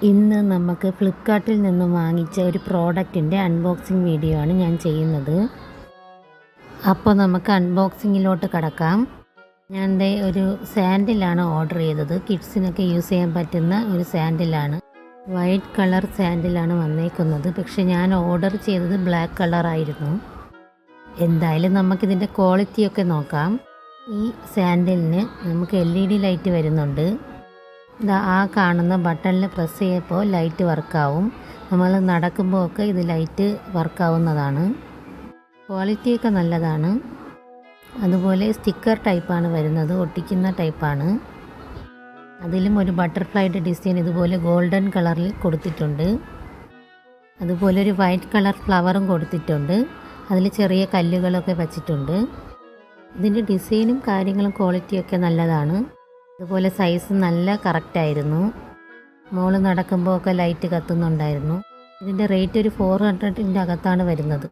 ഇന്ന് നമുക്ക് ഫ്ലിപ്കാർട്ടിൽ നിന്നും വാങ്ങിച്ച ഒരു പ്രോഡക്റ്റിൻ്റെ അൺബോക്സിങ് വീഡിയോ ആണ് ഞാൻ ചെയ്യുന്നത്. അപ്പോൾ നമുക്ക് അൺബോക്സിങ്ങിലോട്ട് കടക്കാം. ഞാൻ ഒരു സാൻഡിലാണ് ഓർഡർ ചെയ്തത്. കിഡ്സിനൊക്കെ യൂസ് ചെയ്യാൻ പറ്റുന്ന ഒരു സാൻഡിലാണ്. വൈറ്റ് കളർ സാൻഡിലാണ് വന്നേക്കുന്നത്. പക്ഷെ ഞാൻ ഓർഡർ ചെയ്തത് ബ്ലാക്ക് കളറായിരുന്നു. എന്തായാലും നമുക്കിതിൻ്റെ ക്വാളിറ്റിയൊക്കെ നോക്കാം. ഈ സാൻഡിലിന് നമുക്ക് LED ലൈറ്റ് വരുന്നുണ്ട്. ആ കാണുന്ന ബട്ടണിൽ പ്രസ് ചെയ്യപ്പോൾ ലൈറ്റ് വർക്കാവും. നമ്മൾ നടക്കുമ്പോൾ ഒക്കെ ഇത് ലൈറ്റ് വർക്കാവുന്നതാണ്. ക്വാളിറ്റിയൊക്കെ നല്ലതാണ്. അതുപോലെ സ്റ്റിക്കർ ടൈപ്പാണ് വരുന്നത്, ഒട്ടിക്കുന്ന ടൈപ്പാണ്. അതിലും ഒരു ബട്ടർഫ്ലൈയുടെ ഡിസൈൻ ഇതുപോലെ ഗോൾഡൻ കളറിൽ കൊടുത്തിട്ടുണ്ട്. അതുപോലെ ഒരു വൈറ്റ് കളർ ഫ്ലവറും കൊടുത്തിട്ടുണ്ട്. അതിൽ ചെറിയ കല്ലുകളൊക്കെ വച്ചിട്ടുണ്ട്. ഇതിൻ്റെ ഡിസൈനും കാര്യങ്ങളും ക്വാളിറ്റിയൊക്കെ നല്ലതാണ്. അതുപോലെ സൈസ് നല്ല കറക്റ്റായിരുന്നു. മോള് നടക്കുമ്പോൾ ഒക്കെ ലൈറ്റ് കത്തുന്നുണ്ടായിരുന്നു. ഇതിൻ്റെ റേറ്റ് ഒരു 400ൻ്റെ അകത്താണ് വരുന്നത്.